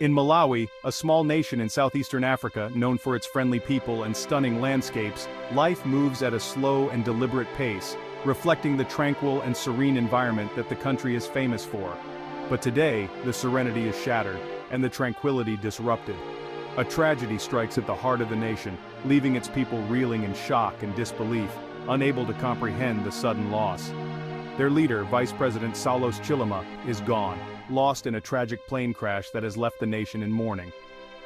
In Malawi, a small nation in southeastern Africa known for its friendly people and stunning landscapes, life moves at a slow and deliberate pace, reflecting the tranquil and serene environment that the country is famous for. But today, the serenity is shattered, and the tranquility disrupted. A tragedy strikes at the heart of the nation, leaving its people reeling in shock and disbelief, unable to comprehend the sudden loss. Their leader, Vice President Saulos Chillima, is gone, lost in a tragic plane crash that has left the nation in mourning.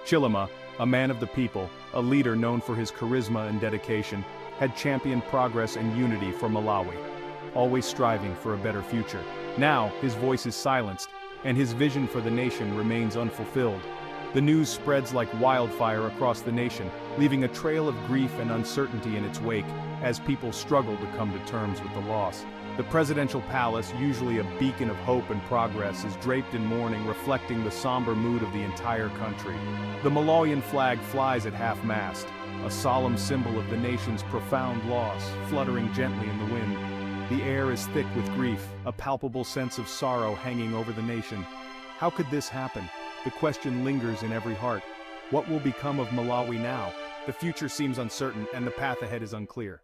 Chillima, a man of the people, a leader known for his charisma and dedication, had championed progress and unity for Malawi, always striving for a better future. Now, his voice is silenced, and his vision for the nation remains unfulfilled. The news spreads like wildfire across the nation, leaving a trail of grief and uncertainty in its wake, as people struggle to come to terms with the loss. The presidential palace, usually a beacon of hope and progress, is draped in mourning, reflecting the somber mood of the entire country. The Malawian flag flies at half-mast, a solemn symbol of the nation's profound loss, fluttering gently in the wind. The air is thick with grief, a palpable sense of sorrow hanging over the nation. How could this happen? The question lingers in every heart. What will become of Malawi now? The future seems uncertain, and the path ahead is unclear.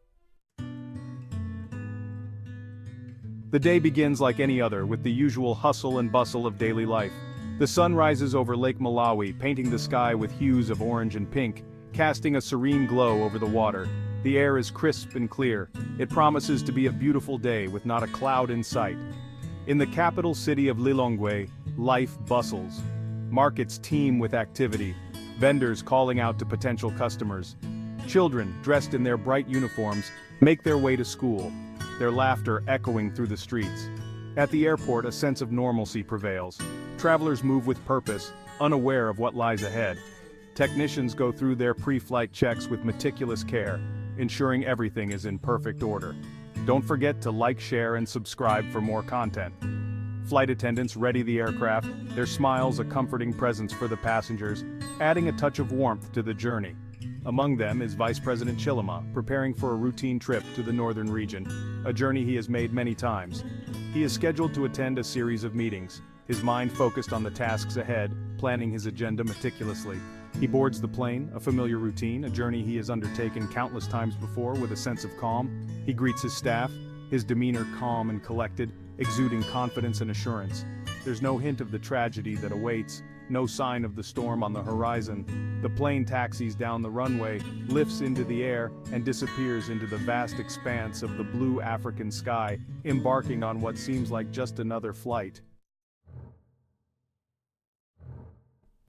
The day begins like any other, with the usual hustle and bustle of daily life. The sun rises over Lake Malawi, painting the sky with hues of orange and pink, casting a serene glow over the water. The air is crisp and clear. It promises to be a beautiful day with not a cloud in sight. In the capital city of Lilongwe, life bustles. Markets teem with activity, vendors calling out to potential customers. Children, dressed in their bright uniforms, make their way to school, their laughter echoing through the streets. At the airport, a sense of normalcy prevails. Travelers move with purpose, unaware of what lies ahead. Technicians go through their pre-flight checks with meticulous care, ensuring everything is in perfect order. Don't forget to like, share, and subscribe for more content. Flight attendants ready the aircraft, their smiles a comforting presence for the passengers, adding a touch of warmth to the journey. Among them is Vice President Chillima, preparing for a routine trip to the northern region, a journey he has made many times. He is scheduled to attend a series of meetings, his mind focused on the tasks ahead, planning his agenda meticulously. He boards the plane, a familiar routine, a journey he has undertaken countless times before with a sense of calm. He greets his staff, his demeanor calm and collected, exuding confidence and assurance. There's no hint of the tragedy that awaits, no sign of the storm on the horizon. The plane taxis down the runway, lifts into the air, and disappears into the vast expanse of the blue African sky, embarking on what seems like just another flight.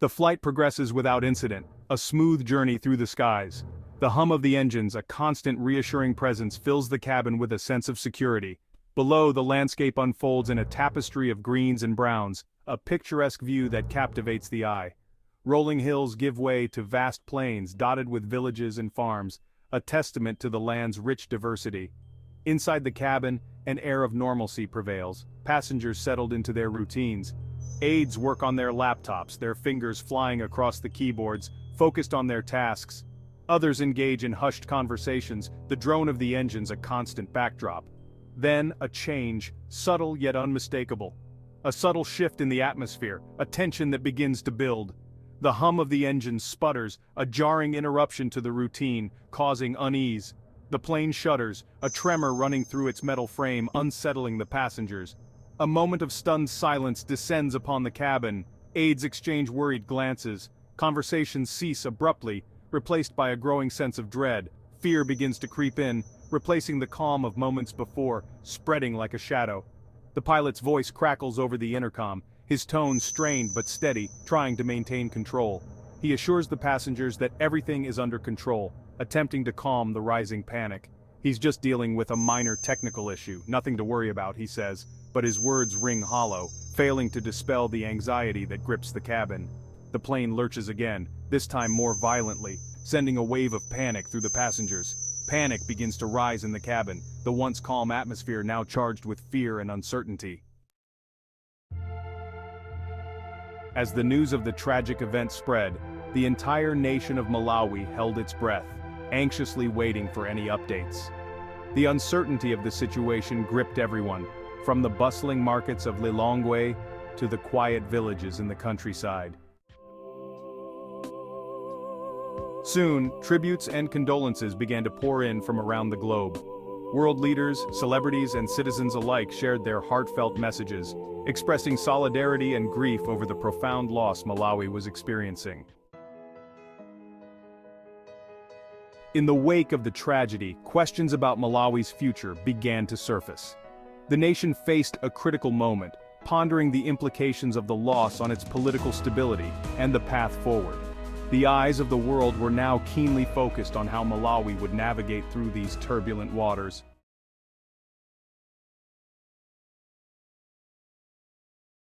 The flight progresses without incident, a smooth journey through the skies. The hum of the engines, a constant reassuring presence, fills the cabin with a sense of security. Below, the landscape unfolds in a tapestry of greens and browns, a picturesque view that captivates the eye. Rolling hills give way to vast plains dotted with villages and farms, a testament to the land's rich diversity. Inside the cabin, an air of normalcy prevails, passengers settled into their routines. Aides work on their laptops, their fingers flying across the keyboards, focused on their tasks. Others engage in hushed conversations, the drone of the engines a constant backdrop. Then, a change, subtle yet unmistakable. A subtle shift in the atmosphere, a tension that begins to build. The hum of the engine sputters, a jarring interruption to the routine, causing unease. The plane shudders, a tremor running through its metal frame, unsettling the passengers. A moment of stunned silence descends upon the cabin. Aides exchange worried glances. Conversations cease abruptly, replaced by a growing sense of dread. Fear begins to creep in, replacing the calm of moments before, spreading like a shadow. The pilot's voice crackles over the intercom, his tone strained but steady, trying to maintain control. He assures the passengers that everything is under control, attempting to calm the rising panic. He's just dealing with a minor technical issue, nothing to worry about, he says, but his words ring hollow, failing to dispel the anxiety that grips the cabin. The plane lurches again, this time more violently, sending a wave of panic through the passengers. Panic begins to rise in the cabin, the once calm atmosphere now charged with fear and uncertainty. As the news of the tragic event spread, the entire nation of Malawi held its breath, anxiously waiting for any updates. The uncertainty of the situation gripped everyone, from the bustling markets of Lilongwe to the quiet villages in the countryside. Soon, tributes and condolences began to pour in from around the globe. World leaders, celebrities, and citizens alike shared their heartfelt messages, expressing solidarity and grief over the profound loss Malawi was experiencing. In the wake of the tragedy, questions about Malawi's future began to surface. The nation faced a critical moment, pondering the implications of the loss on its political stability and the path forward. The eyes of the world were now keenly focused on how Malawi would navigate through these turbulent waters.